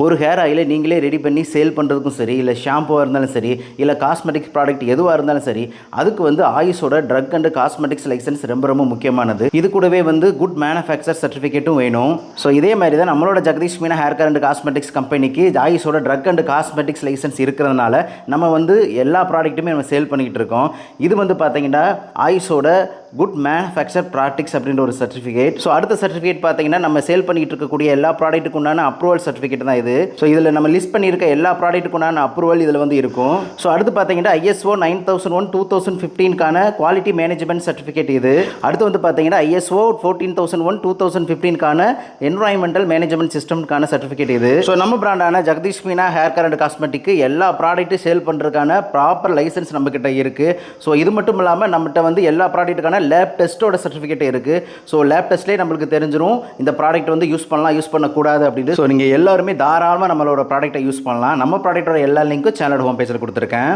ஒரு ஹேர் ஆயிலை நீங்களே ரெடி பண்ணி சேல் பண்ணுறதுக்கும் சரி, இல்லை ஷாம்புவாக இருந்தாலும் சரி, இல்லை காஸ்மெட்டிக்ஸ் ப்ராடக்ட் எதுவாக இருந்தாலும் சரி, அதுக்கு வந்து ஆயுஷோட ட்ரக் அண்ட் காஸ்மெட்டிக்ஸ் லைசன்ஸ் ரொம்ப ரொம்ப முக்கியமானது. இது கூடவே வந்து குட் மேனுஃபேக்சர் சர்டிஃபிகேட்டும் வேணும். ஸோ இதே மாதிரி தான் நம்மளோட Jagdish Meena hair care and cosmetics கம்பெனிக்கு ஆயுஷோட ட்ரக் அண்ட் காஸ்மெட்டிக்ஸ் லைசன்ஸ் இருக்கிறதுனால நம்ம வந்து எல்லா ப்ராடக்ட்டுமே நம்ம சேல் பண்ணிக்கிட்டு இருக்கோம். இது வந்து பார்த்தீங்கன்னா ஆயுஷோட குட் மேனுஃபேக்சர் ப்ராக்டிக்ஸ் அப்படின்ற ஒரு சர்டிஃபிகேட். ஸோ அடுத்த சர்டிஃபிகேட் பார்த்தீங்கன்னா நம்ம சேல் பண்ணிட்டு இருக்கக்கூடிய எல்லா ப்ராடக்ட்டுக்கு உண்டான அப்ரூவல் சர்டிஃபிகேட் தான் இது. ஸோ இதில் நம்ம லிஸ்ட் பண்ணியிருக்க எல்லா ப்ராடக்ட்டுக்கு உண்டான அப்ரூவல் இதில் வந்து இருக்கும். ஸோ அடுத்து பார்த்தீங்கன்னா ISO 9001 2015க்கான குவாலிட்டி மேனேஜ்மெண்ட் சர்டிஃபிகேட் இது. அடுத்து வந்து பார்த்தீங்கன்னா ISO 14001 2015க்கான என்வரான்மெண்டல் மேனேஜ்மெண்ட் சிஸ்டம்க்கான சர்டிஃபிகேட் இது. ஸோ நம்ம பிராண்டான Jagadish Meena hair care and காஸ்மெட்டிக்கு எல்லா ப்ராடக்ட்டும் சேல் பண்ணுறதுக்கான ப்ராப்பர் லைசன்ஸ் நம்மக்கிட்ட இருக்குது. ஸோ இது மட்டும் இல்லாமல் நம்மகிட்ட வந்து எல்லா ப்ராடக்ட்டுக்கான லேப் டெஸ்ட்டோட சர்டிஃபிகேட் இருக்குது. ஸோ லேப் டெஸ்ட்லேயே நம்மளுக்கு தெரிஞ்சிடும் இந்த ப்ராடக்ட் வந்து யூஸ் பண்ணலாம், யூஸ் பண்ணக்கூடாது அப்படின்னு. ஸோ நீங்கள் எல்லாருமே தாராளமாக நம்மளோட ப்ராடக்ட்டை யூஸ் பண்ணலாம். நம்ம ப்ராடக்ட்டோட எல்லா லிங்க்கும் சேனலோட ஹோம் பேஜில் கொடுத்துருக்கேன்.